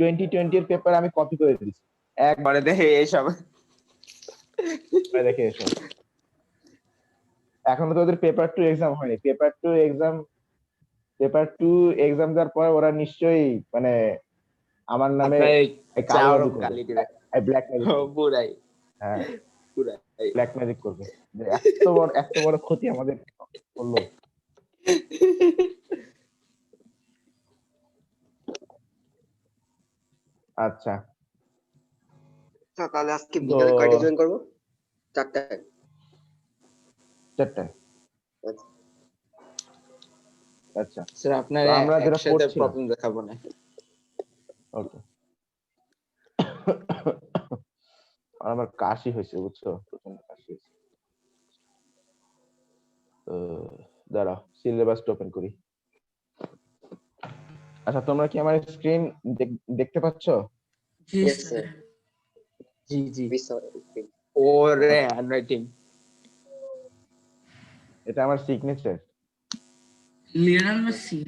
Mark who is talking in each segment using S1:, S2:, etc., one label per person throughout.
S1: 2020 এর পেপার আমি কপি করে দিয়েছি
S2: একবারে দেখে এইসব
S1: দেখে এসব। এখনো তো ওদের পেপার 2 এক্সাম হয়নি। পেপার 2 এক্সাম দেওয়ার পর ওরা নিশ্চয়ই মানে আমার নামে কালো জাদু করবে, ব্ল্যাক ম্যাজিক।
S2: পুরাই
S1: হ্যাঁ,
S2: পুরাই
S1: ব্ল্যাক ম্যাজিক করবে যে এত বড় ক্ষতি আমাদের করলো। আচ্ছা,
S3: তাহলে আজকে বিকালে কয়টা জয়েন করব? 4টায়।
S1: আচ্ছা
S2: স্যার আপনার
S1: আমরা যেটা
S2: একসাথে
S1: পড়ছিলাম
S2: প্রবলেম দেখাবো না।
S1: ওকে। আমার কাশি হয়েছে বুঝছো, প্রচন্ড কাশি হয়েছে। দাঁড়াও সিলেবাসটা ওপেন করি। আচ্ছা তোমরা কি আমার স্ক্রিন দেখতে পাচ্ছ?
S3: Yes sir.
S2: G G.
S3: We saw it.
S2: ওরে হ্যান্ডরাইটিং।
S1: এটা আমার সিগনেচার।
S4: Lionel Messi.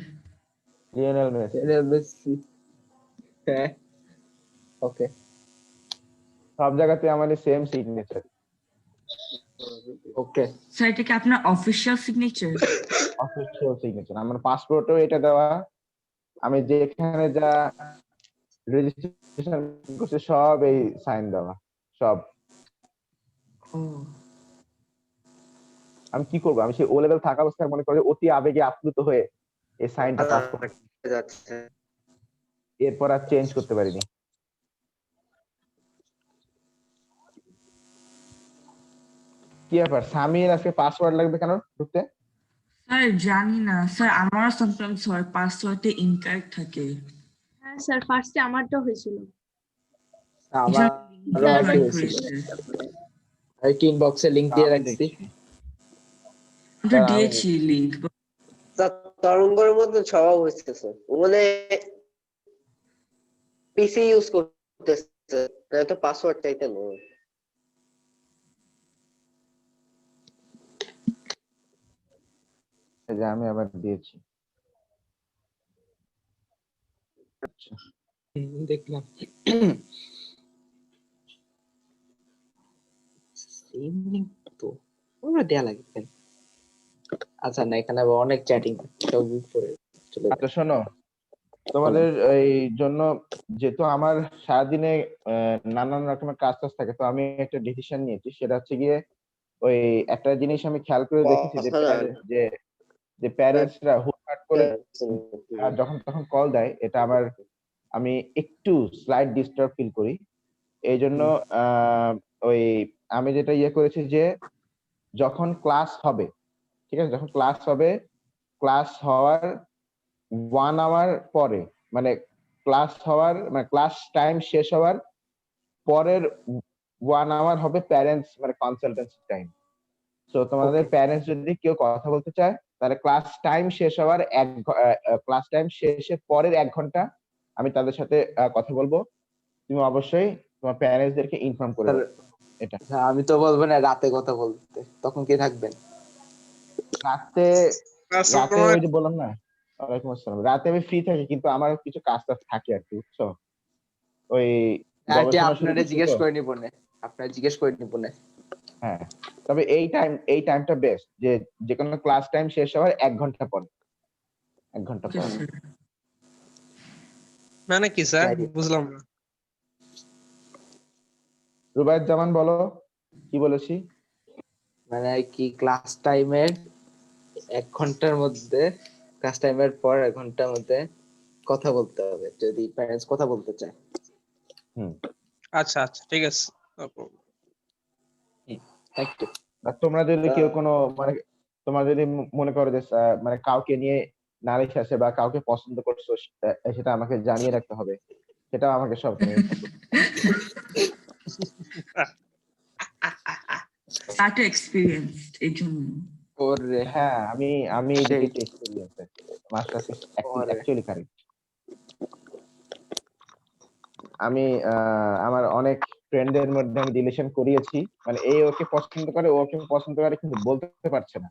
S2: হ্যাঁ ওকে।
S1: সব জায়গাতে আমার সেম সিগনেচার।
S2: ওকে
S4: স্যার এটা কি আপনার অফিশিয়াল সিগনেচার?
S1: Official signature. আমার পাসপোর্টেও এটা দেওয়া। আমি যেখানে যা রেজিস্ট্রেশন করছি সব এই সাইন দেওয়া সব। আমি কি করবো? আমি সেই ও লেভেল থাকা অবস্থায় মনে করি অতি আবেগে আপ্লুত হয়ে এই সাইনটা পাসপোর্ট
S3: যাচ্ছে।
S1: এরপর আর চেঞ্জ করতে পারিনি। কি ব্যাপার সামির, আজকে পাসওয়ার্ড লাগবে কেন ঢুকতে?
S4: স্যার জানি না স্যার, আমারও সামটাইমস হয় পাসওয়ার্ডে ইনকারেক্ট থাকে।
S5: হ্যাঁ স্যার, ফার্স্টে আমারটা হয়েছিল।
S2: আমার
S4: ট্রাই করেছে।
S2: এই টিন বক্সে লিংক দিয়ে রাখছি।
S4: আমি দিয়েছি লিংক।
S3: তরঙ্গের মধ্যে স্বভাব হইতেছে, মানে পিসি ইউজ করতেছে, তো পাসওয়ার্ড চাইতে না।
S1: যে আমি আবার দিয়েছি। আচ্ছা
S2: দেখলাম সেম লিংক তো ওরা দেয়া লাগে। আচ্ছা না, এখানে আবার অনেক চ্যাটিং সব করে চলে।
S1: আচ্ছা শোনো, তোমাদের এই জন্য যেহেতু আমার সারাদিনে নানান রকমের কাজ টাজ থাকে, তো আমি একটা ডিসিশন নিয়েছি। সেটা হচ্ছে গিয়ে ওই একটা জিনিস আমি খেয়াল করে দেখেছি যে প্যারেন্টসরা হুটহাট করে যখন তখন কল দেয়, এটা আমি একটু স্লাইড ডিস্টার্ব ফিল করি। এই জন্য ওই আমি যেটা করেছি যে যখন ক্লাস হবে, ঠিক আছে, যখন ক্লাস হবে, ক্লাস হওয়ার 1 আওয়ার পরে, মানে ক্লাস টাইম শেষ হওয়ার পরের 1 আওয়ার হবে প্যারেন্টস মানে কনসালটেন্সি টাইম। তো তোমাদের প্যারেন্টস যদি কেউ কথা বলতে চায়, তাহলে ক্লাস টাইম শেষের পরের 1 ঘন্টা আমি তাদের সাথে কথা বলবো। তুমি অবশ্যই তোমার প্যারেন্টসদেরকে ইনফর্ম করে দাও এটা।
S2: আমি তো বলবো না রাতে কথা বলতে, তখন কে থাকবেন?
S1: রাতে ওই যে বললাম না, ওয়ালাইকুম আসসালাম, রাতে আমি ফ্রি থাকি, কিন্তু আমার কিছু কাজ টাজ থাকে আর কি, বুঝছো? ওই
S2: আপনারা জিজ্ঞেস করে নিব না,
S1: হ্যাঁ, তবে এই টাইমটা বেস্ট, যে কোনো ক্লাস টাইম শেষ হওয়ার 1 ঘন্টা পর। 1 ঘন্টা পর
S6: মানে কি স্যার, বুঝলাম না।
S1: রুবায়েত জামান বলো কি বলেছি?
S2: মানে কি ক্লাস টাইমের 1 ঘন্টার মধ্যে, ক্লাস টাইমের পর 1 ঘন্টার মধ্যে কথা বলতে হবে যদি প্যারেন্টস কথা বলতে চায়।
S6: আচ্ছা আচ্ছা ঠিক আছে।
S2: Thank you.
S1: আর তোমরা যদি কেউ কোনো মানে তোমরা যদি মনে করো যে মানে কাউকে নিয়ে নালিশ আছে বা কাউকে পছন্দ করছো, সেটা আমাকে জানিয়ে রাখতে হবে। সেটাও আমাকে সব
S4: স্টার্ট এক্সপেরিয়েন্স এই জন্য।
S2: ওরে
S1: হ্যাঁ, আমি এদিকে এক্সপেরিয়েন্স আছে। Masters actually correct. আমি আমার অনেক ফ্রেন্ডদের মধ্যে আমি রিলেশন করিয়েছি, মানে ওকে পছন্দ করে, ওকে পছন্দ করে, কিন্তু বলতে পারছে না।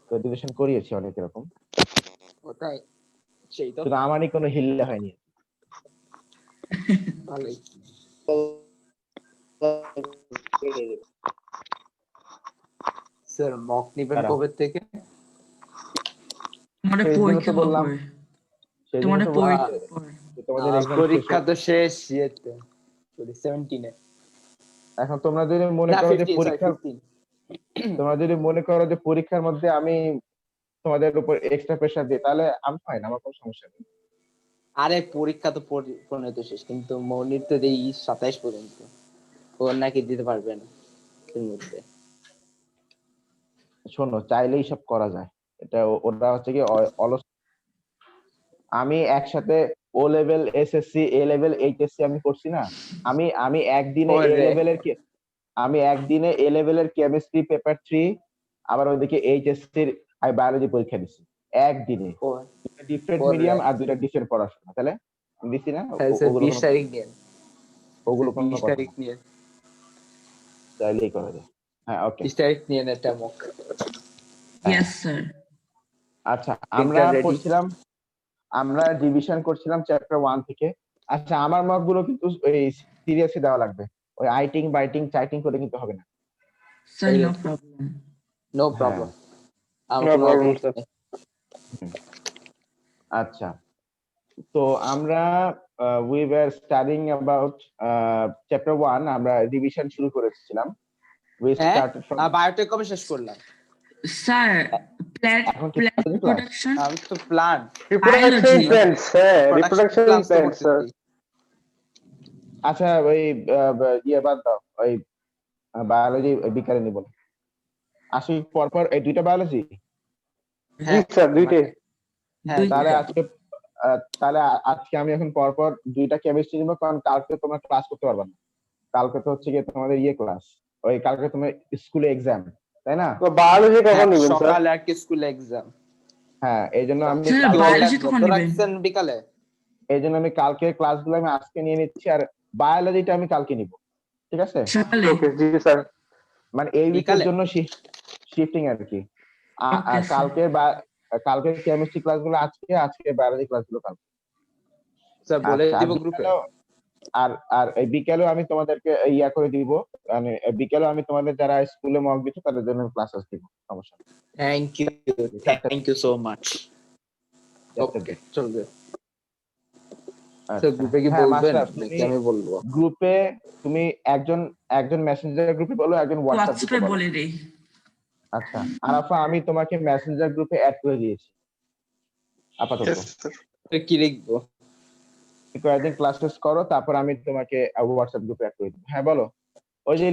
S1: তো রিলেশন করিয়েছি অনেক এরকম।
S2: ওটাই সেই তো।
S1: শুধু আমারই কোনো হিল্লা হয়নি।
S2: ভালোই। স্যার মক নিবেন
S1: দাঁড়াও।
S2: কবে থেকে?
S4: তোমাদের
S1: সেই জন্য
S4: পরীক্ষা
S1: তো বললাম,
S4: কবে?
S1: সেই জন্য
S4: তোমাদের
S1: তো
S4: পরীক্ষা
S1: বললাম
S4: কবে?
S1: যে তোমাদের এক্সাম শেষ
S2: পরীক্ষা
S1: হবে।
S2: তো শেষ ইয়েতে 17
S1: এখন তোমরা যদি মনে
S2: না
S1: করো যে
S2: 15 সরি
S1: পরীক্ষা,
S2: 15
S1: তোমরা যদি মনে করো যে পরীক্ষার মধ্যে আমি তোমাদের উপর এক্সট্রা প্রেশার দিই, তাহলে আমি ফাইন, আমার কোনো সমস্যা নেই।
S2: আরে পরীক্ষা তো 15 তো শেষ, কিন্তু মনির তো দেই 27 পর্যন্ত, ওর নাকি দিতে পারবে না এর মধ্যে।
S1: শোনো, চাইলেই সব করা যায়, এটা ওটা হচ্ছে কি অলস। আমি একসাথে O level, SSC, A level, HSC আমি করছি না। আমি আমি একদিনে এ
S2: ওরে
S1: লেভেলের আমি একদিনে এ লেভেলের কেমিস্ট্রি পেপার 3, আবার ওইদিকে এইচএসসির বায়োলজি পরীক্ষা দিছি একদিনে।
S2: ও
S1: দুটো ডিফারেন্ট
S2: ওরে
S1: মিডিয়াম আর দুটো ডিফারেন্ট পড়াশোনা, তাহলে দিছি না।
S2: হ্যাঁ স্যার
S1: ওগুলো
S2: 20
S1: কোনো
S2: তারিখ নিয়ে,
S1: ওগুলো কোনো
S2: 20
S1: কথা
S2: তারিখ
S1: না,
S2: নিয়ে,
S1: চাইলেই করা যায়। হ্যাঁ, ওকে।
S2: 20 তারিখ নিয়ে একটা মক।
S4: Yes, sir.
S1: আচ্ছা, আমরা
S2: রেডি।
S1: পড়ছিলাম, আমরা ডিভিশন করছিলাম চ্যাপ্টার 1 থেকে। আচ্ছা, আমার মার্ক গুলো কিন্তু এই সিরিয়াসলি দেওয়া লাগবে, ওই আইটিং বাইটিং চাইটিং করে কিন্তু হবে না।
S4: Sir, no problem.
S2: নো
S1: হ্যাঁ,
S2: প্রবলেম, আমার
S3: No
S2: কোনো
S3: problem,
S2: অসুবিধা
S3: sir.
S2: নেই।
S1: আচ্ছা। তো আমরা we were studying about chapter 1, আমরা রিভিশন শুরু করেছিলাম। উই
S2: হ্যাঁ
S1: স্টার্টেড ফ্রম,
S2: বায়োটেক কবে শেষ করলাম?
S4: Sir, plant
S1: এখন কি
S4: plant
S1: class?
S4: production,
S2: আমি তো প্ল্যান
S3: Reproduction
S4: biology.
S3: plants, হ্যাঁ, reproduction
S2: ক্লাস তো
S3: plants, sir.
S2: করতেছি।
S1: আচ্ছা, ওই ইয়ে বাদ দাও, ওই বায়োলজি বিকারে নিব না। আসি পরপর এই দুইটা বায়োলজি।
S3: জি স্যার, দুইটাই।
S2: হ্যাঁ
S1: তাহলে
S2: দুইটা।
S1: আজকে আজকে আমি এখন পরপর দুইটা কেমিস্ট্রি নিবো, কারণ কালকে তোমরা ক্লাস করতে পারবে না। কালকে তো হচ্ছে গিয়ে তোমাদের ইয়ে ক্লাস, ওই কালকে তোমার স্কুলে এক্সাম, তাই না?
S3: তো বায়োলজি কখন
S2: হ্যাঁ,
S3: নেবেন স্যার?
S2: সকালে আর কি স্কুল এক্সাম।
S1: হ্যাঁ, এই জন্য আমি
S4: Sir,
S1: কালকে,
S4: biology কখন নেবেন?
S2: রাখছেন বিকালে?
S1: এই জন্য আমি কালকে ক্লাসগুলো আমি আজকে নিয়ে নিচ্ছি, আর বায়োলজিটা আমি কালকে নিব, ঠিক আছে?
S4: সকালে।
S3: ওকে, জি স্যার।
S1: মানে এই উইকের
S2: বিকালে?
S1: জন্য শিফটিং আর কি।
S4: Okay,
S1: আর
S4: sir.
S1: কালকে কেমিস্ট্রি ক্লাসগুলো আজকে, আজকে বায়োলজি ক্লাসগুলো কালকে।
S2: স্যার বলে
S1: আচ্ছা,
S2: দিব গ্রুপে।
S1: আর আর এই বিকেলেও আমি তোমাদেরকে ইয়া করে দিব, মানে বিকেলেও আমি তোমাদের যারা স্কুলে মক দিচ্ছ তাদের জন্য ক্লাস দিব, সমস্যা নেই।
S2: Thank you so much. Okay চলবে। স্যার গ্রুপে কি
S1: হ্যাঁ,
S2: বলবেন
S1: মাস্টার,
S2: নাকি
S1: তুমি
S2: আমি বলবো?
S1: গ্রুপে, তুমি একজন মেসেঞ্জার গ্রুপে বলো, একজন হোয়াটসঅ্যাপ গ্রুপে
S4: হোয়াটসঅ্যাপে
S1: বলো।
S4: বলে দেই।
S1: আচ্ছা, আরাফা, আমি তোমাকে মেসেঞ্জার গ্রুপে অ্যাড করে দিয়েছি আপাতত।
S3: Yes, sir.
S2: কি লিখবো?
S1: কয়েকদিন ক্লাস টেস্ট করো, তারপর আমি তোমাকে হোয়াটসঅ্যাপ গ্রুপে অ্যাড করে দিব। হ্যাঁ, বলো। ওই যে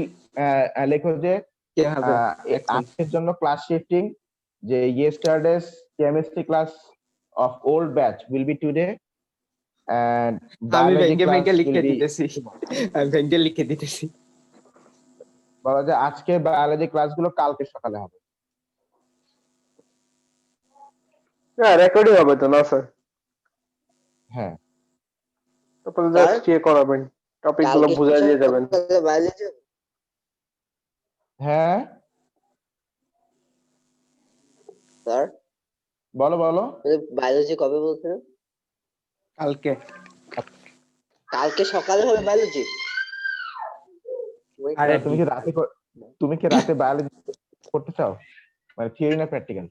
S1: লেখো যে
S2: কি হবে?
S1: আজকের জন্য ক্লাস শিফটিং, যে yesterday's chemistry class of old batch will be today and
S2: আমি
S1: biology
S2: ভেঙ্গে
S1: class
S2: ভেঙ্গে
S1: will
S2: লিখে
S1: be
S2: দিতেছি,
S1: tomorrow.
S2: আমি ভেঙ্গে লিখে দিতেছি।
S1: বলা যে আজকে বায়োলজি ক্লাসগুলো কালকে সকালে হবে।
S3: না, রেকর্ডিং হবে তো না স্যার?
S1: হ্যাঁ,
S3: তারপরে জাস্ট ইয়ে করাবেন, টপিক গুলো বুঝাই দিয়ে যাবেন।
S7: বায়োলজি
S1: হ্যাঁ,
S7: স্যার,
S1: বলো বলো।
S7: বায়োলজি কবে বলছেন?
S2: কালকে।
S7: কালকে সকালে হবে বায়োলজি?
S2: আরে
S1: তুমি কি রাতে বায়োলজি করতে চাও, মানে থিওরি না প্র্যাকটিক্যাল?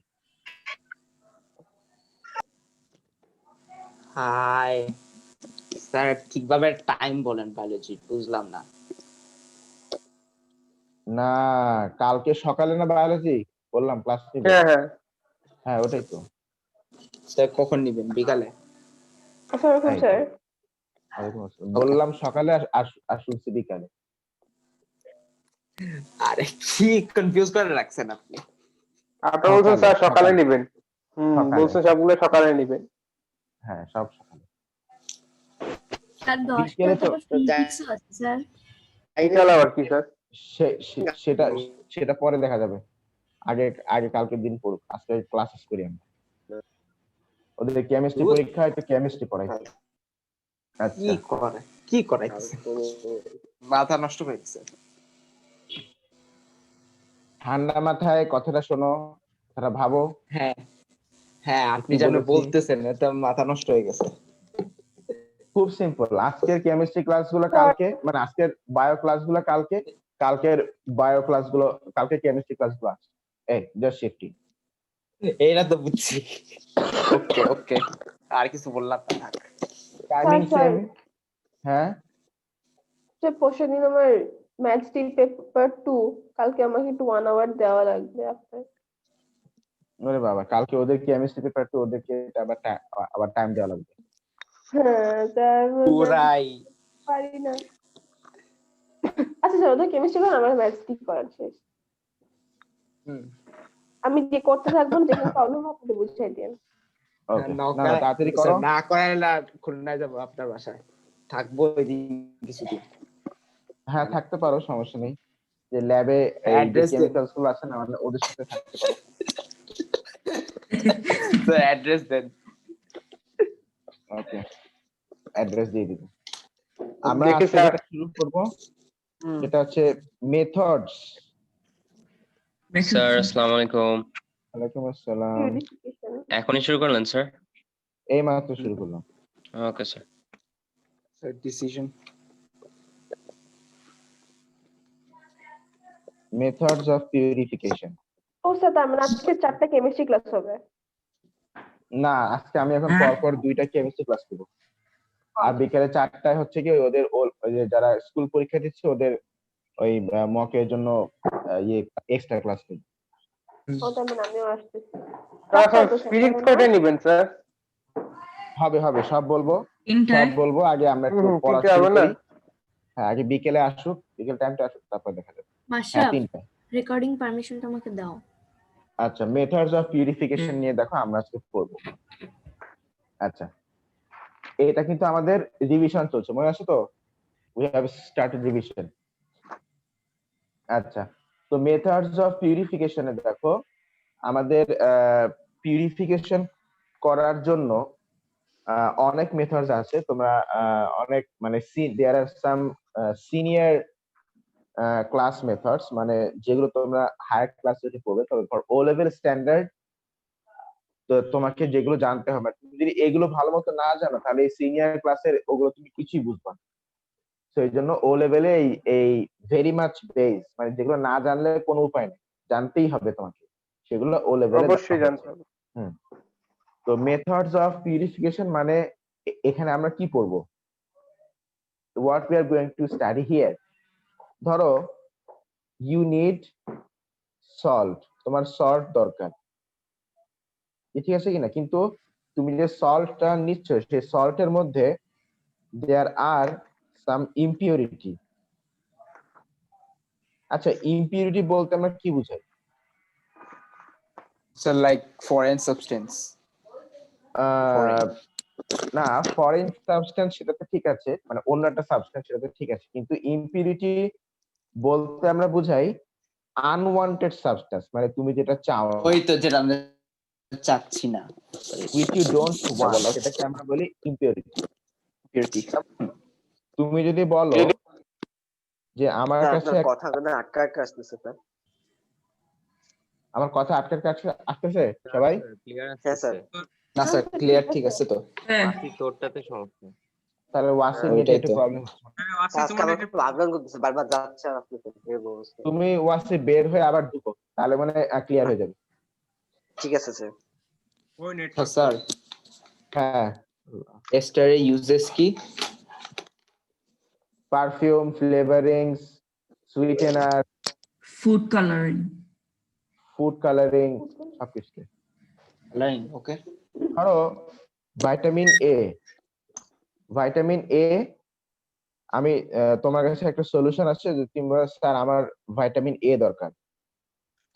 S2: হাই স্যার, ঠিকভাবে টাইম বলেন, বায়োলজি বুঝলাম না।
S1: না, কালকে সকালে না বায়োলজি বললাম ক্লাস নিবে।
S3: হ্যাঁ হ্যাঁ
S1: হ্যাঁ, ওটাই তো।
S2: স্যার কখন নিবেন? বিকালে?
S1: এই তো। ওয়ালাইকুম আসসালাম। বললাম সকালে, আর শুনছি বিকালে।
S2: আরে কি কনফিউজ করে রাখছেন আপনি।
S3: আপনারা বলছেন স্যার সকালে নেবেন।
S1: সকালে।
S3: বলছেন সবগুলো সকালে নেবেন।
S1: হ্যাঁ, সব সকালে।
S5: স্যার
S1: বিকেলে
S5: 10টা
S1: তো
S5: তো ফিজিক্স আছে স্যার।
S3: বিকালে আবার কি স্যার?
S1: সেটা পরে দেখা যাবে। আগে আগে কালকের দিন পড়ুক, আজকে ক্লাসেস করি আমরা। ওদের কেমিস্ট্রি পরীক্ষা, একটু কেমিস্ট্রি পড়াই। আচ্ছা,
S2: কি করাইছে, মাথা নষ্ট হয়েছে।
S1: ঠান্ডা মাথায় কথাটা শোনো, কথাটা ভাবো।
S2: হ্যাঁ হ্যাঁ, আপনি
S1: কি
S2: যেন
S1: বলেছি?
S2: বলতেছেন, এটা মাথা নষ্ট হয়ে গেছে।
S1: খুব সিম্পল। আজকের কেমিস্ট্রি ক্লাসগুলো কালকে, মানে আজকের বায়ো ক্লাসগুলো কালকে, কালকের বায়ো ক্লাসগুলো কালকে, কেমিস্ট্রি ক্লাসগুলো আছে। এই জাস্ট শিফটিং।
S2: এইটা তো বুঝছি। ওকে ওকে, আর কিছু বললাম না।
S1: Timing
S8: sir,
S1: same. হ্যাঁ,
S8: পরশুদিন আমার ম্যাথস টি পেপার 2, কালকে আমাকে একটু 1 আওয়ার দেওয়া লাগবে আপনার।
S1: ওরে বাবা, কালকে ওদের কেমিস্ট্রি পেপার তো ওদেরকে আবার টাইম দেওয়া লাগবে।
S8: হ্যাঁ, তার মধ্যে
S2: পুরাই
S8: পারি না। আচ্ছা স্যার, ওদের কেমিস্ট্রি করেন, আমার ম্যাথস টি করার শেষ। আমি যে করতে থাকবো না, যেখানে প্রবলেম হবে আপনি বুঝাই দিন।
S1: ওকে, না তাড়াতাড়ি করো।
S2: না করাইলে খুলনায় যাবো আপনার বাসায়, থাকবো ওই দিন কিছুদিন।
S1: হ্যাঁ, থাকতে পারো, সমস্যা নেই। যে ল্যাবে এই যে
S2: Address দেন।
S1: কেমিক্যালস গুলো আছে না, মানে ওদের সাথে থাকতে পারো।
S2: তো অ্যাড্রেস দেন।
S1: ওকে, অ্যাড্রেস দিয়ে দিব। আমরা
S3: দেখি
S1: আজকে
S3: স্যার।
S1: যেটা শুরু করব সেটা হচ্ছে মেথডস।
S9: স্যার আসসালামু আলাইকুম।
S1: ওয়ালাইকুম আসসালাম।
S8: পিউরিফিকেশন।
S9: এখনই শুরু করলেন স্যার?
S1: এই মাত্র শুরু করলাম।
S9: Okay sir.
S2: Sir decision.
S1: Methods of purification.
S8: ও স্যার, তার মানে আজকে 4টা কেমিস্ট্রি ক্লাস হবে।
S1: না, আজকে আমি এখন পরপর 2টা কেমিস্ট্রি ক্লাস করব। আর বিকেলে 4টায় হচ্ছে কি ওদের ওই যে যারা স্কুল পরীক্ষা দিচ্ছে ওদের ওই মকের জন্য ইয়ে এক্সট্রা ক্লাস করব।
S8: ও তার মানে আমিও আসতেছি।
S3: এখন ফিজিক্স কয়টা নেবেন স্যার?
S1: হবে হবে, সব বলবো,
S4: তিনটায়।
S1: সব বলবো। আগে আমরা একটু পড়া
S3: তিনটে
S1: শুরু
S3: হবে না?
S1: করি। হ্যাঁ, আগে বিকেলে আসুক, বিকেল টাইমটা আসুক, তারপর দেখা যাবে। হ্যাঁ,
S5: মাশরাফ,
S1: 3টা।
S5: রেকর্ডিং পারমিশনটা আমাকে দাও।
S1: আচ্ছা, মেথডস অফ পিউরিফিকেশন নিয়ে দেখো আমরা আজকে পড়ব। আচ্ছা, এটা কিন্তু আমাদের রিভিশন চলছে, মনে আছে তো? We have started revision. আচ্ছা, তো মেথডস অফ পিউরিফিকেশনে দেখো আমাদের পিউরিফিকেশন করার জন্য অনেক মেথডস আছে। তোমরা অনেক মানে দেয়ার আর সাম সিনিয়র ক্লাস মেথডস, মানে যেগুলো তোমরা হায়ার ক্লাস যদি পড়বে, তবে ফর ও লেভেল স্ট্যান্ডার্ড তো তোমাকে যেগুলো জানতে হবে। তুমি যদি এগুলো ভালো মতো না জানো তাহলে এই সিনিয়র ক্লাসের ওগুলো তুমি কিছুই বুঝবা না। তো এই জন্য ও লেভেলে এই ভেরি মাচ বেস, মানে যেগুলো না জানলে কোনো উপায় নেই, জানতেই হবে তোমাকে, সেগুলো ও লেভেলে
S3: অবশ্যই জানতে হবে।
S1: তো মেথডস অফ পিউরিফিকেশন মানে এখানে আমরা কি পড়বো, what we are going to study here. ধরো ইউ নিড সল্ট, তোমার সল্ট দরকার, ঠিক আছে কিনা? কিন্তু তুমি যে সল্টটা নিচ্ছ সেই সল্টের মধ্যে দেয়ার আর সাম ইমপিউরিটি। আচ্ছা, ইমপিউরিটি বলতে আমরা কি বুঝাই?
S2: Sir like foreign substance.
S1: না, ফরেন সাবস্টেন্স সেটা তো ঠিক আছে, মানে অন্য একটা সাবস্টেন্স সেটা তো ঠিক আছে, কিন্তু ইমপিউরিটি বলতে আমরা বুঝাই আনওয়ান্টেড সাবস্টেন্স, মানে তুমি যেটা চাও,
S2: ওই তো যেটা আমরা চাচ্ছি না,
S1: which you don't want, সেটাকে আমরা বলি ইমপিউরিটি।
S2: পিউরিটি।
S1: তুমি যদি বলো যে আমার কাছে
S7: আপনার কথাগুলো আটকা আটকা আসতেছে স্যার।
S1: আমার কথা আটকে আসতেছে সবাই?
S9: ক্লিয়ার
S7: হ্যাঁ স্যার।
S2: না স্যার ক্লিয়ার ঠিক আছে তো।
S4: হ্যাঁ,
S9: আসি তোরটাতে সমস্যা।
S1: তাহলে ওয়াসির নেটে
S2: ওইটাই
S1: একটু
S2: তো।
S1: প্রবলেম হচ্ছে।
S7: আজকে আমার খুব আগ্রহ করতেছে, বারবার যাচ্ছে আর আসতেছে, এই অবস্থা।
S1: তুমি ওয়াসি বের হয়ে আবার ঢুকো, তাহলে মানে ক্লিয়ার হয়ে যাবে।
S7: ঠিক আছে স্যার।
S6: ওই নেট
S2: স্যার
S1: হ্যাঁ,
S2: এস্টারের ইউজেস কি?
S1: Perfume, flavourings, sweetener,
S4: food colouring.
S1: Food colouring, সবকিছু।
S2: Line okay.
S1: ধরো ভাইটামিন এ, ভাইটামিন এ আমি তোমার কাছে একটা সলিউশন আছে যে তুমি বলো স্যার আমার ভাইটামিন এ দরকার,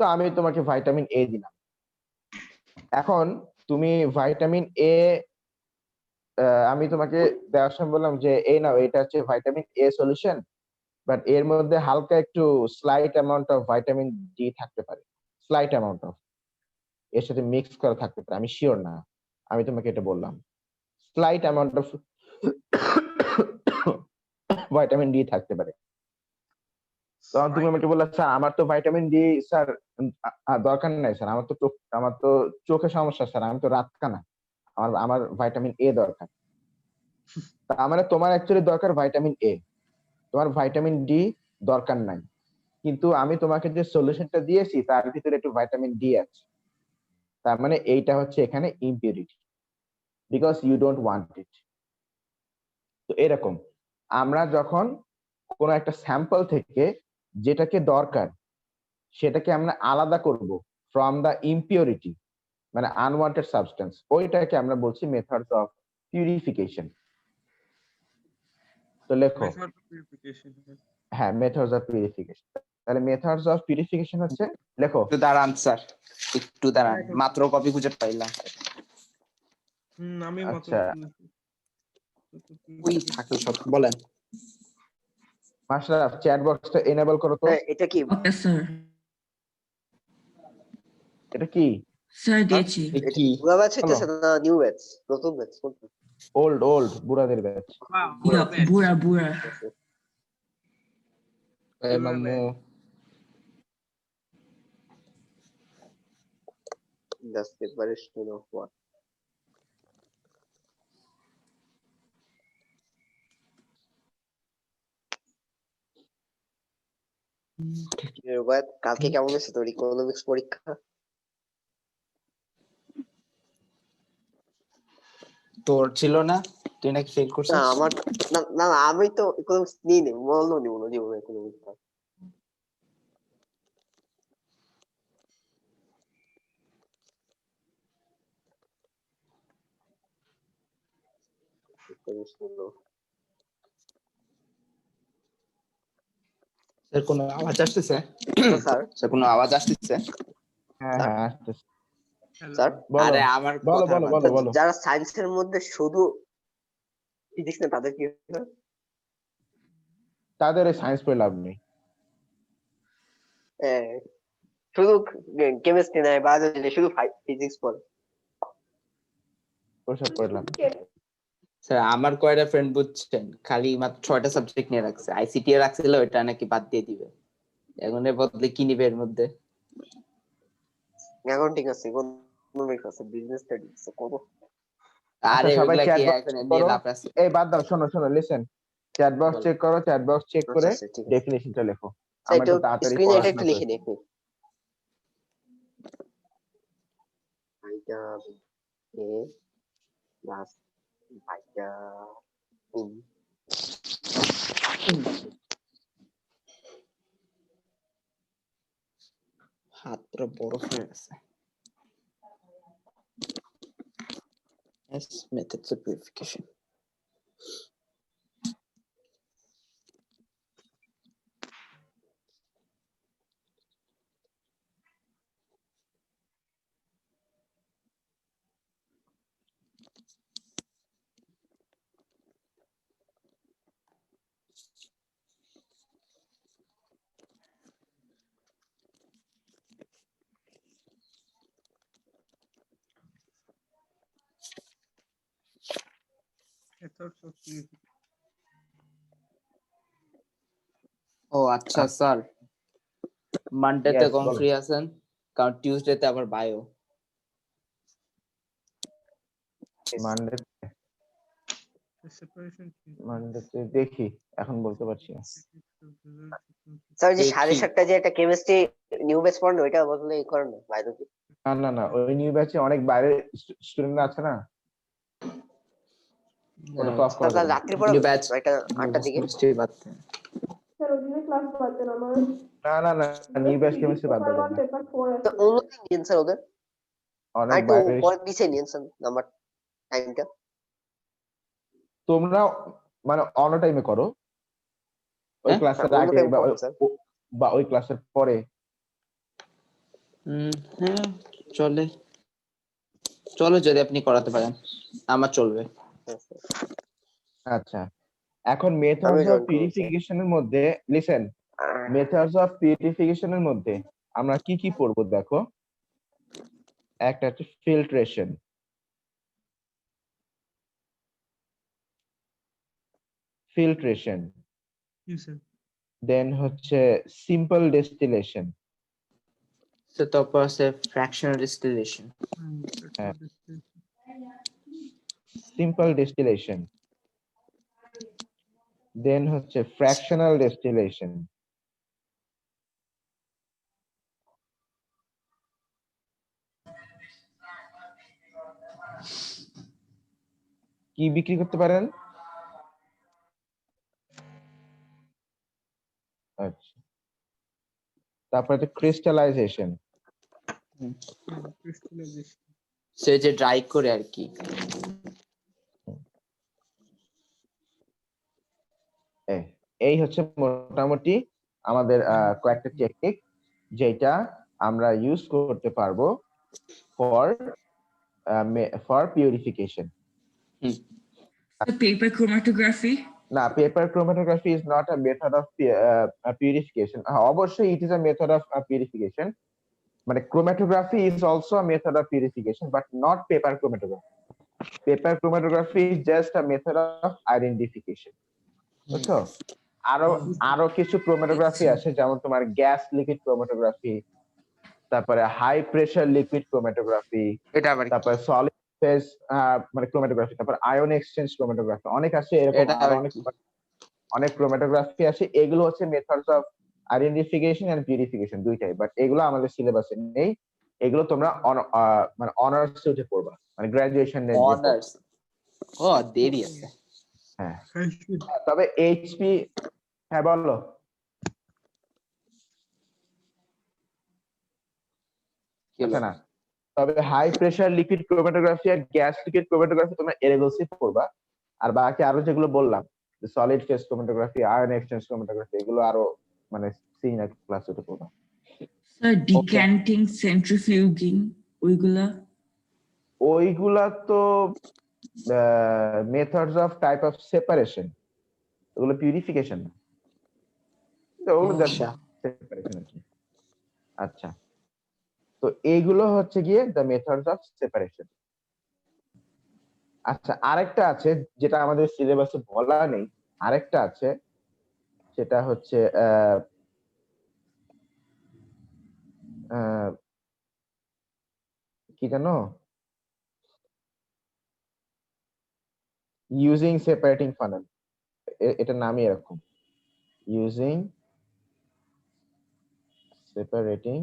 S1: তো আমি তোমাকে ভাইটামিন এ দিলাম। এখন তুমি ভাইটামিন এ আমি তোমাকে দেওয়ার সময় বললাম যে এই নাও, এটা হচ্ছে ভাইটামিন এ সলিউশন, বাট এর মধ্যে হালকা একটু slight amount of vitamin D থাকতে পারে, স্লাইট অ্যামাউন্ট অফ, এর সাথে মিক্স করা থাকতে পারে, আমি শিওর না, আমি তোমাকে এটা বললাম slight amount of vitamin D থাকতে পারে। তখন তুমি আমাকে বললে স্যার আমার তো ভাইটামিন ডি স্যার দরকার নাই স্যার, আমার তো চোখে সমস্যা স্যার, আমি তো রাতকানা, আমার ভাইটামিন এ দরকার। তার মানে তোমার অ্যাকচুয়ালি দরকার ভিটামিন এ, তোমার ভিটামিন ডি দরকার নাই, কিন্তু আমি তোমাকে যে সলিউশনটা দিয়েছি তার ভিতরে একটু ভিটামিন ডি আছে, তার মানে এইটা হচ্ছে এখানে impurity, because you don't want it. তো এরকম আমরা যখন কোনো একটা স্যাম্পল থেকে যেটাকে দরকার সেটাকে আমরা আলাদা করব ফ্রম দা ইমপিউরিটি, মানে আনওয়ান্টেড সাবস্টেন্স, ওইটাকে আমরা বলছি মেথডস অফ পিউরিফিকেশন। তো লেখো,
S6: Method of purification.
S1: হ্যাঁ, মেথডস অফ পিউরিফিকেশন। তাহলে মেথডস অফ পিউরিফিকেশন হচ্ছে, লেখো।
S2: একটু দাঁড়ান স্যার, একটু দাঁড়ান, মাত্র কপি খুঁজে পাইলাম।
S6: আমি
S1: আচ্ছা,
S2: ওই থাকে সব, বলেন।
S1: মাশরাফ চ্যাট বক্সটা এনেবল করো তো।
S7: এটা কি
S4: ওকে স্যার।
S1: এটা কি?
S4: স্যার দিয়েছি।
S2: এ কি?
S7: পুরো ব্যাচ হইতেছে না নিউ ব্যাচ, নতুন ব্যাচ কোনটা?
S1: ওল্ড বুড়াদের ব্যাচ।
S4: ইয়া, বুড়া বুড়া।
S2: এই মামু,
S7: Just preparation of what? রুবাত, কালকে কেমন হয়েছে তোর ইকোনমিক্স পরীক্ষা?
S2: তোর ছিল না? তুই নাকি ফেল করছিস?
S7: না আমার না আমি তো ইকোনমিক্স নিই নি, বললো নিব ইকোনমিক্স।
S2: স্যার কোনো আওয়াজ আসতেছে?
S7: স্যার
S2: স্যার কোনো আওয়াজ আসতেছে?
S1: হ্যাঁ
S7: স্যার?
S1: হ্যাঁ আসতেছে।
S7: স্যার
S1: বলো
S2: আরে আমার
S1: বলো
S2: কথা
S1: বলো বলো বলো।
S7: যারা সায়েন্সের মধ্যে শুধু ফিজিক্স না তাদের কি হয়?
S1: তাদের এই সায়েন্স পড়ে লাভ নেই।
S7: শুধু কেমিস্ট্রি নেয়, বায়োলজি নেই, শুধু ফিজিক্স পড়ে।
S1: ওসব পড়ে লাভ নেই।
S2: স্যার আমার কয়টা ফ্রেন্ড বুঝছেন খালি মাত্র 6টা সাবজেক্ট নিয়ে রাখছে, আইসিটি এ রাখছিল, ওটা নাকি বাদ দিয়ে দিবে। এখন এর বদলে কি নিবে এর মধ্যে?
S7: অ্যাকাউন্টিং আছে, ইকোনমিক্স আছে, বিজনেস স্টাডিজ আছে, কত।
S2: আরে
S1: সবাই
S2: ওগুলা
S1: চ্যাট
S2: কি
S1: বক্স
S2: এখন
S1: চেক
S2: নিয়ে
S1: করো।
S2: লাভ আছে?
S1: এই বাদ দাও, শোনো লিসেন, চ্যাট বক্স
S2: বলো।
S1: চেক করো, চ্যাট বক্স চেক
S7: আচ্ছা
S1: করে
S7: আচ্ছা ঠিক আছে।
S1: ডেফিনিশনটা লেখো।
S7: স্যার,
S1: আমরা
S7: একটু
S1: একটু তাড়াতাড়ি
S7: স্ক্রিনে এটা একটু
S1: পড়াশোনা
S7: লিখে
S1: করি।
S7: নিই আপনি। ভাইটামিন এ প্লাস ভাইটামিন
S2: হাত পুরো বরফ হয়ে গেছে। Yes, methods of purification.
S6: Methods of purification.
S2: ও আচ্ছা স্যার, মানডেতে
S1: Yes,
S2: কোন
S1: বলো।
S2: ফ্রি আছেন? কারণ টিউসডেতে আবার বায়ো।
S1: Monday
S6: The separation.
S1: মানডেতে দেখি, এখন বলতে পারছি না।
S7: স্যার, যে
S2: দেখি।
S7: 7:30 যে একটা কেমিস্ট্রি নিউ ব্যাচ পড়ানো, ওইটা বদলে করেন না বায়োলজি।
S1: না ওই নিউ ব্যাচে অনেক বাইরের স্টুডেন্ট আছে না, ওটা তো অফ করা
S7: কাল
S1: যাবে না।
S7: রাত্রি পড়ানো,
S2: নিউ ব্যাচ
S7: একটা 8টার দিকে।
S2: কেমিস্ট্রি বাদ দেন।
S8: স্যার ওদিনে ক্লাস বাদ আমার
S1: না নিউ ব্যাচ কেমিস্ট্রি বাদ দেওয়া যাবে না।
S8: পেপার 4
S7: তো
S8: আছে।
S7: অন্যদিন নিন স্যার ওদের,
S1: অনেক
S7: আর একটু
S1: বাইরের
S7: পরে পিছিয়ে নিন স্যার নাম্বার টাইমটা।
S1: তোমরা মানে অন টাইমে করো, ওই
S2: হ্যাঁ?
S1: ক্লাসের
S7: অন্য
S1: আগে
S7: টাইম পড়ান স্যার।
S1: বা ওই ক্লাসের পরে।
S2: হ্যাঁ চলে, চলো যদি আপনি করাতে পারেন আমার চলবে।
S1: আচ্ছা, এখন মেথডস
S7: আমি
S1: অফ
S7: জয়েন করব স্যার।
S1: পিউরিফিকেশনের মধ্যে লিসেন, মেথডস অফ পিউরিফিকেশনের মধ্যে আমরা কি কি পড়বো দেখো। একটা হচ্ছে ফিল্ট্রেশন,
S6: Yes, sir.
S1: দেন হচ্ছে সিম্পল ডিস্টিলেশন,
S2: তো তারপর আছে ফ্র্যাকশনাল ডিস্টিলেশন।
S1: সিম্পল ডিস্টিলেশন, দেন হচ্ছে ফ্র্যাকশনাল ডিস্টিলেশন, কি বিক্রি করতে পারেন? আচ্ছা, তারপরে তো ক্রিস্টালাইজেশন,
S6: Crystallization.
S2: সে যে ড্রাই করে আর কি।
S1: এই হচ্ছে মোটামুটি আমাদের কয়েকটা টেকনিক যেটা আমরা ইউজ করতে পারবো for purification.
S4: The paper chromatography.
S1: না, paper chromatography is not a method of purification. অবশ্যই it is a method of purification, মানে chromatography is also a method of purification but not paper chromatography. Paper chromatography is just a method of identification, বুঝছো? আরো কিছু chromatography আছে, যেমন তোমার gas liquid chromatography, তারপরে high pressure liquid chromatography,
S2: এটা আবার কি?
S1: তারপরে সলিড ফেজ মানে ক্রোমাটোগ্রাফি, তারপর আয়ন এক্সচেঞ্জ ক্রোমাটোগ্রাফি, অনেক আছে এরকম,
S2: এটা
S1: আরো
S2: আবার
S1: অনেক
S2: কি?
S1: অনেক ক্রোমাটোগ্রাফি আছে। এগুলো হচ্ছে methods of identification and purification দুইটাই, বাট এগুলো আমাদের সিলেবাসে নেই। এগুলো তোমরা মানে অনার্স উঠে পড়বা, মানে গ্রাজুয়েশন
S2: অনার্স। ও দেরি আছে।
S1: হ্যাঁ,
S6: I should.
S1: তবে এইচপি, হ্যাঁ বলো।
S2: কি
S1: আচ্ছা
S2: বলো?
S1: না, তবে হাই প্রেসার লিকুইড ক্রোমাটোগ্রাফি আর গ্যাস লিকুইড ক্রোমাটোগ্রাফি তোমরা এলএলসি পড়বা, আর বাকি আরো যেগুলো বললাম, solid phase chromatography, ion exchange chromatography, এগুলো আরো মানে সিনিয়র ক্লাস উঠে পড়বা।
S4: Sir, decanting, centrifuging, ওইগুলা।
S1: ওইগুলা তো methods of type of separation, ওগুলো পিউরিফিকেশন না, ওগুলো জাস্ট
S2: আচ্ছা।
S1: সেপারেশন আর কি। আচ্ছা, তো এইগুলো হচ্ছে গিয়ে দ্য মেথডস অফ সেপারেশন। আচ্ছা, আরেকটা আছে যেটা আমাদের সিলেবাসে বলা নেই, আরেকটা আছে সেটা হচ্ছে কি জানো, ইউজিং সেপারেটিং ফানেল, এটার নামই এরকম, ইউজিং সেপারেটিং।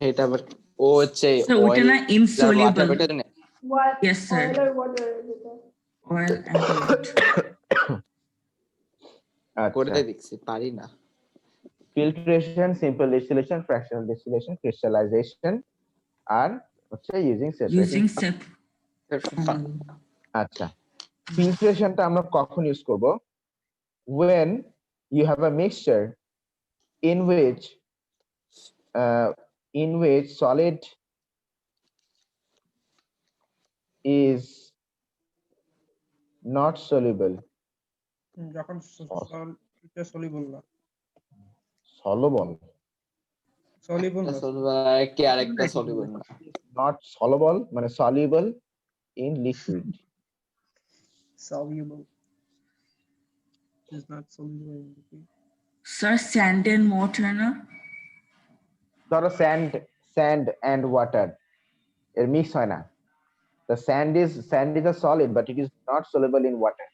S2: এটা আবার ও হচ্ছে
S4: Sir, ওইটা না insoluble.
S8: What?
S4: Yes, sir.
S8: Oil or water যেটা?
S4: Oil and water.
S2: করে
S1: আচ্ছা,
S2: দেখছি, পারি না।
S1: Filtration, simple distillation, fractional distillation, crystallization, আর হচ্ছে ইউজিং সেপারেটিং।
S4: Using sep.
S1: আচ্ছা, ফিল্ট্রেশনটা আমরা কখন ইউজ করব? when you have a mixture in which solid is not soluble,
S6: যখন এটা soluble না।
S1: soluble,
S6: Soluble না।
S2: কি আরেকটা সলিউবল না।
S1: not soluble মানে soluble in liquid।
S6: Soluble. Is not soluble in liquid.
S4: Sir, sand and water না?
S1: ধরো sand and water এর মিক্স হয় না, the sand is a solid but it is not soluble in water,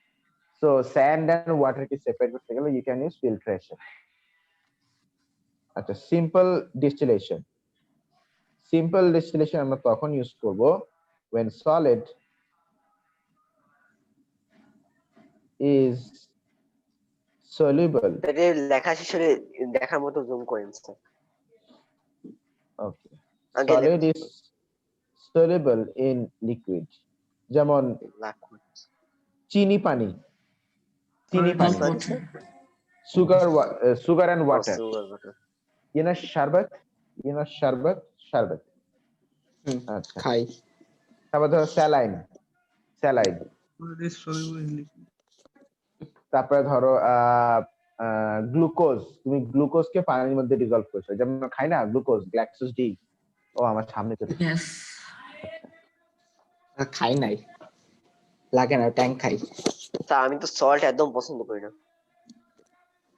S1: so sand and water K separate করতে গেলে you can use filtration। আচ্ছা, simple distillation আমরা তখন ইউজ করব when solid is soluble।
S7: এটা লেখা শেষে দেখার মতো জুম করেন sir.
S1: okay, solid is soluble in liquid, যেমন চিনি পানি,
S4: Salt water.
S1: sugar and water, শরবত, শরবত। আচ্ছা,
S2: খাই।
S1: তারপর ধরো saline,
S6: It is soluble in liquid.
S1: তারপরে ধরো গ্লুকোজ, তুমি গ্লুকোজকে পানির মধ্যে ডিজলভ করছো, যেমন খাই না গ্লুকোজ, গ্ল্যাক্সোস ডি। ও আমার সামনে চলে
S4: Yes.
S2: খাই নাই, লাগে না, ট্যাঙ্ক খাই।
S7: স্যার আমি তো সল্ট একদম পছন্দ করি না।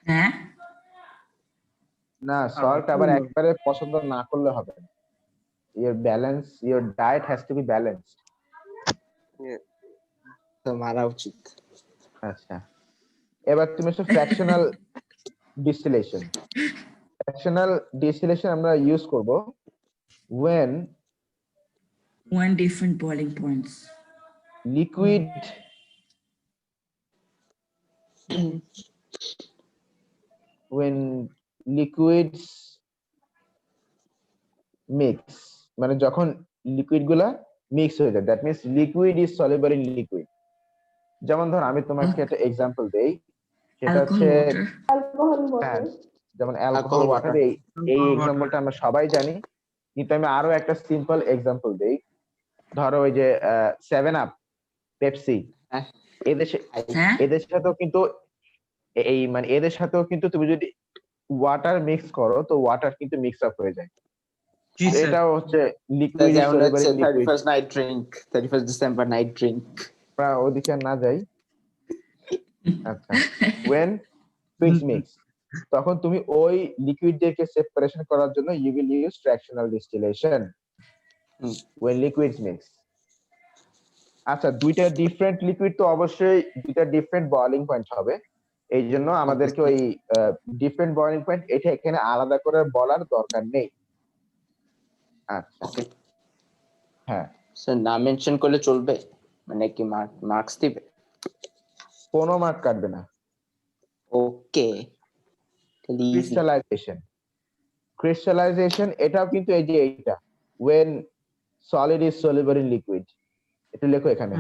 S4: হ্যাঁ?
S1: না, সল্ট আবার একবারে পছন্দ না করলে হবে না, your diet has to be balanced।
S2: তো মারা উচিত।
S1: আচ্ছা, এবার তুমি হচ্ছে ফ্র্যাকশনাল ডিস্টিলেশন। ফ্র্যাকশনাল ডিস্টিলেশন আমরা ইউজ করব when
S4: One different boiling points.
S1: liquid when liquids mix, মানে যখন লিকুইড গুলা মিক্স হয়ে যায়, that means liquid is soluble in liquid. যেমন ধর আমি তোমাকে একটা এক্সাম্পল দেই, সেটা
S4: Alcohol,
S1: হচ্ছে
S4: water.
S8: অ্যালকোহল
S1: হ্যাঁ,
S8: ওয়াটার।
S1: যেমন অ্যালকোহল
S2: Alcohol
S1: ওয়াটার।
S2: water.
S1: এই
S6: Alcohol water.
S1: এক্সাম্পলটা আমরা সবাই জানি, কিন্তু আমি আরো একটা সিম্পল এক্সাম্পল দেই। ধরো ওই যে 7 আপ, পেপসি,
S2: হ্যাঁ।
S1: এদেশে
S4: হ্যাঁ
S1: এদের সাথেও কিন্তু এই মানে এদের সাথেও কিন্তু তুমি যদি ওয়াটার মিক্স করো তো ওয়াটার কিন্তু মিক্স আপ হয়ে যায়।
S6: জি স্যার।
S1: এটাও হচ্ছে লিকুইড ইজ
S2: যেমন
S1: সলিউবল
S2: হচ্ছে
S1: in liquid.
S2: 31st night drink, 31st December night drink.
S1: আমরা ওদিকে না যাই। আচ্ছা, when twigs mix, তখন তুমি ওই লিকুইডদেরকে সেপারেশন করার জন্য you will use fractional distillation when liquids mix। আচ্ছা, দুইটা ডিফারেন্ট লিকুইড তো অবশ্যই দুইটা ডিফারেন্ট বয়লিং পয়েন্ট হবে, এই জন্য আমাদেরকে ওই ডিফারেন্ট বয়লিং পয়েন্ট এটা এখানে আলাদা করে বলার দরকার নেই। আচ্ছা,
S2: ওকে
S1: হ্যাঁ,
S2: স্যার, না মেনশন করলে চলবে? মানে কি মার্কস দিবে?
S1: কোনো মার্ক কাটবে না।
S2: ওকে,
S1: ক্রিস্টালাইজেশন এটাও কিন্তু এই যে এইটা when solid is soluble in liquid, এটা লেখো এখানে।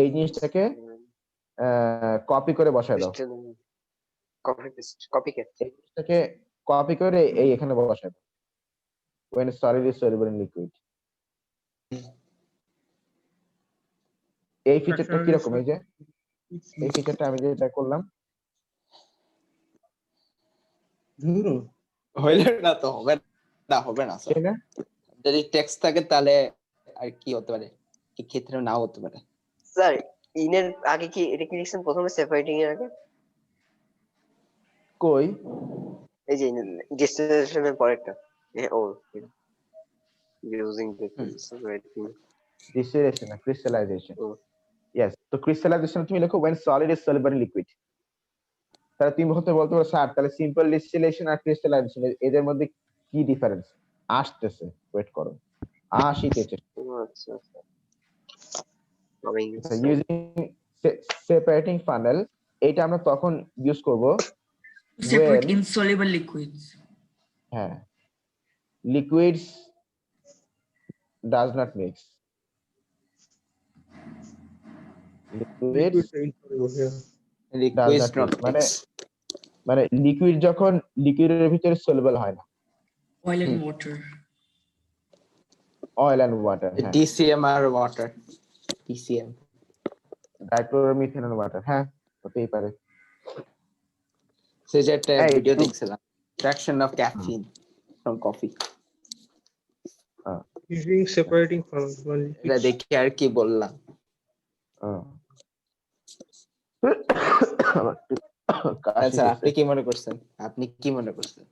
S1: এই জিনিসটাকে কপি করে বসায় দাও,
S7: কপি পেস্ট।
S1: এই জিনিসটাকে কপি করে এই এখানে বসায় দাও when solid is soluble in liquid। এই ফিচারটা কিরকম? এই যে এই ফিচারটা আমি যেটা করলাম,
S6: ধুরো
S2: হইলে না তো হবে না স্যার।
S1: তাই না?
S2: যদি টেক্সট থাকে তাহলে আর কি হতে পারে, এই ক্ষেত্রে নাও হতে পারে।
S7: স্যার ইনের আগে কি এটা কি লিখছেন প্রথমে সেপারেটিং এর আগে?
S1: কই
S7: এই যে ডিস্টিলেশনের পরেরটা। ও ইউজিং দ্য সেপারেটিং
S1: ডিস্টিলেশন না ক্রিস্টালাইজেশন।
S7: ও।
S1: ইয়েস, তো ক্রিস্টালাইজেশন তুমি লেখো when solid is soluble in liquid। তাহলে তুমি বলতে পারো স্যার তাহলে সিম্পল ডিস্টিলেশন আর ক্রিস্টালাইজেশন এদের মধ্যে কি ডিফারেন্স? আসতেছে, ওয়েট করো, আসিতেছে।
S7: আচ্ছা আমি
S1: ইউজিং সেপারেটিং ফানেল, এটা আমরা তখন ইউজ করব
S4: Separate
S1: when
S4: insoluble liquids.
S1: হ্যাঁ liquids does not mix, liquids
S2: request
S1: not mix, মানে লিকুইড যখন লিকুইডের ভিতরে সলিউবল হয় না,
S4: Oil and water.
S1: Oil and water, হ্যাঁ,
S2: ডিসিএম আর ওয়াটার, ডিসিএম
S1: ডাইক্লোরোমিথেনল ওয়াটার, হ্যাঁ হতেই পারে।
S2: সে যে একটা
S1: এই,
S2: ভিডিও
S1: একটু-
S2: দেখছিলাম, fraction of caffeine from coffee,
S6: using separating from
S2: এটা দেখে আর কি বললাম। আচ্ছা, আপনি কি মনে করছেন?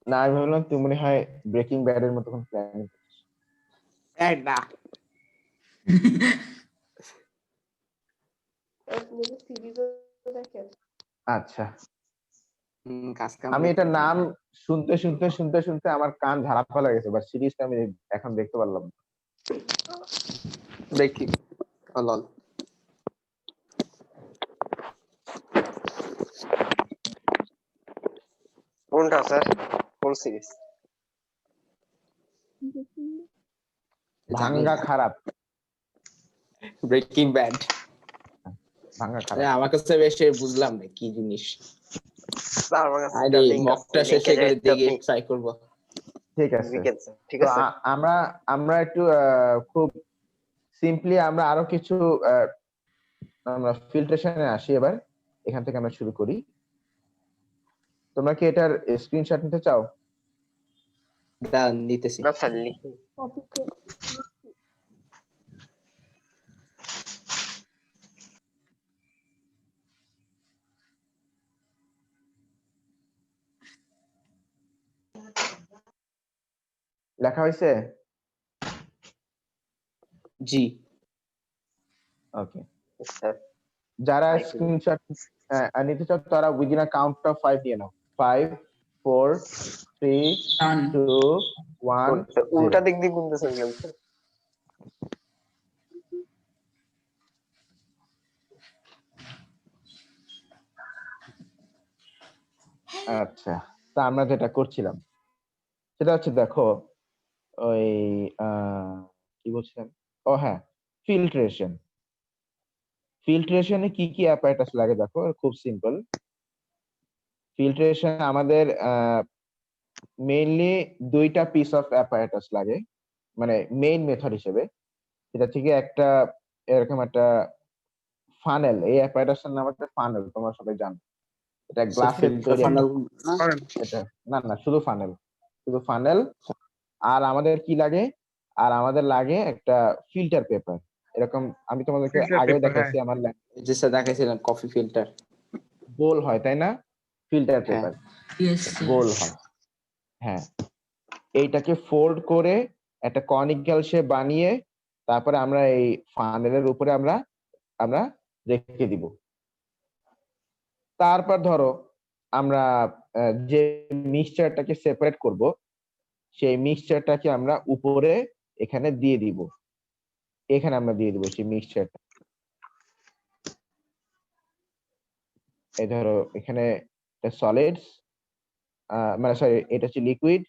S1: না, আমি ভাবলাম তুমি মনে হয় ব্রেকিং ব্যাড এর মতো কোন প্ল্যান।
S2: না,
S8: আপনি সিরিজও দেখেন?
S1: আচ্ছা,
S2: কাজ কাম
S1: আমি এটা নাম শুনতে শুনতে শুনতে শুনতে আমার কান ঝাড়া ফেলা গেছে, বাট সিরিজটা আমি এখন দেখতে পারলাম না।
S2: দেখি লল।
S7: কোনটা স্যার? কোন সিরিজ?
S1: ভাঙ্গা খারাপ,
S2: ব্রেকিং ব্যাড।
S1: ভাঙ্গা খারাপ।
S2: আমার কাছে বেশি বুঝলাম না কি জিনিস।
S7: স্যার আমার কাছে
S2: আরে মকটা শেষে গেলে দেখি ট্রাই করব।
S1: ঠিক আছে,
S7: ঠিক
S1: তো
S7: আছে।
S1: আমরা একটু খুব সিম্পলি আমরা আরো কিছু আমরা ফিল্ট্রেশনে আসি। এবার এখান থেকে আমরা শুরু করি। তোমরা কি এটার স্ক্রিনশট নিতে চাও?
S2: ডান, নিতেছি।
S7: না স্যার লিখুন।
S8: কপিতে
S1: লেখা হয়েছে?
S2: জি,
S1: ওকে,
S7: স্যার
S1: যারা
S7: Five.
S1: স্ক্রিনশট নিতে চাও তারা উইদিন আ কাউন্ট অফ 5 দিয়ে নাও। 5 4 3
S4: Done.
S1: 2 1
S7: উল্টা দিক দিয়ে গুনতেছেন কেন স্যার?
S1: আচ্ছা, তা আমরা যেটা করছিলাম সেটা হচ্ছে দেখো ওই কি বলছিলাম, ও হ্যাঁ, ফিল্ট্রেশন। ফিল্ট্রেশনে কি কি অ্যাপারেটাস লাগে দেখো, খুব সিম্পল। ফিল্ট্রেশন আমাদের মেইনলি দুইটা পিস অফ অ্যাপারেটাস লাগে, মানে মেইন মেথড হিসেবে। সেটা থেকে একটা এরকম একটা ফানেল, এই অ্যাপারেটাসের নাম হচ্ছে ফানেল, তোমরা সবাই জানো। এটা গ্লাসের তৈরি একটা, এটা না না শুধু ফানেল, শুধু ফানেল। আর আমাদের কি লাগে, আর আমাদের লাগে একটা ফিল্টার পেপার। এরকম আমি তোমাদেরকে
S3: Filter
S1: আগেও
S3: paper,
S1: দেখাচ্ছি, আমার
S2: যে স্যার দেখাইছিলেন কফি ফিল্টার।
S1: গোল হয় তাই না, ফিল্টার
S2: হ্যাঁ।
S1: পেপার
S4: Yes,
S1: গোল
S4: yes.
S1: হয়। হ্যাঁ, এইটাকে ফোল্ড করে একটা কনিক্যাল শেপ বানিয়ে তারপরে আমরা এই ফানেলের উপরে আমরা আমরা রেখে দিব। তারপর ধরো আমরা যে মিক্সচারটাকে সেপারেট করব, সেই মিক্সচারটাকে আমরা উপরে এখানে দিয়ে দিব, এখানে আমরা দিয়ে দিব সেই মিক্সচারটা। এই ধরো এখানে সলিডস, মানে সরি এটা হচ্ছে লিকুইড,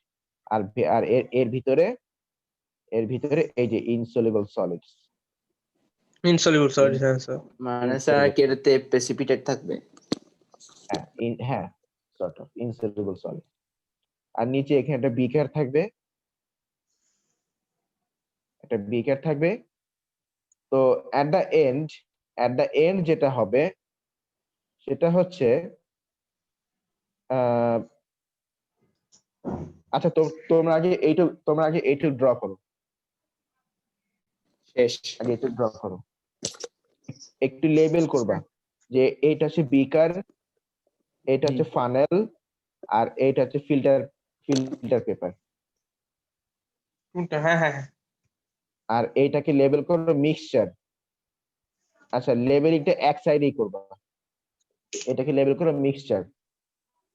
S1: আর আর এর ভিতরে এই যে ইনসলিবল সলিডস।
S3: insoluble solid, হ্যাঁ স্যার।
S2: মানে স্যার কি এটাতে প্রেসিপিটেট থাকবে?
S1: হ্যাঁ সর্ট অফ ইনসলিবল সলিড। আর নিচে এখানে একটা বিকার থাকবে, তো অ্যাট দ্য এন্ড যেটা হবে সেটা হচ্ছে আচ্ছা, তোমরা আগে এইটুক ড্র করো,
S2: শেষ।
S1: আগে এইটুক ড্র করো, একটু লেবেল করবা যে এইটা হচ্ছে বিকার, এটা হচ্ছে ফানেল, আর এইটা হচ্ছে ফিল্টার পেপার।
S3: হ্যাঁ হ্যাঁ হ্যাঁ।
S1: আর এইটাকে লেবেল করো মিক্সচার। আচ্ছা, লেবেলিংটা এক সাইডেই করবা, এটাকে লেবেল করো মিক্সচার।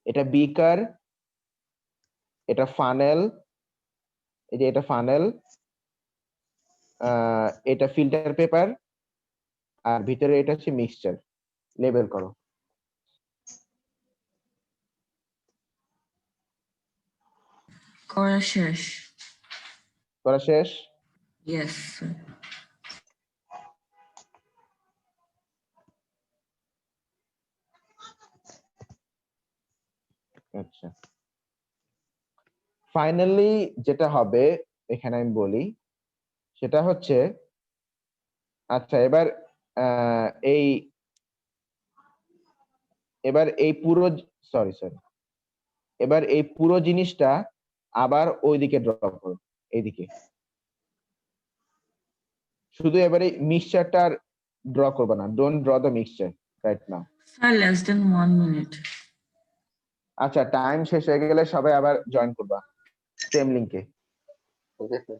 S1: এটা বিকার, এটা ফানেল, এই যে এটা ফানেল, এটা ফিল্টার পেপার, আর ভিতরে এটা হচ্ছে মিক্সচার। লেবেল করো।
S4: করা শেষ।
S1: করা শেষ?
S4: Yes, sir.
S1: আচ্ছা, ফাইনালি যেটা হবে এখানে আমি বলি সেটা হচ্ছে, আচ্ছা এবার এই পুরো সরি এবার এই পুরো জিনিসটা আবার ওইদিকে ড্র করো, এইদিকে। শুধু এবারে মিক্সচারটা ড্র করবে না, don't draw the mixture right now.
S4: Sir, less than 1 minute.
S1: আচ্ছা, টাইম শেষ হয়ে গেলে সবাই আবার জয়েন করবা সেম লিংকে।
S7: Okay sir.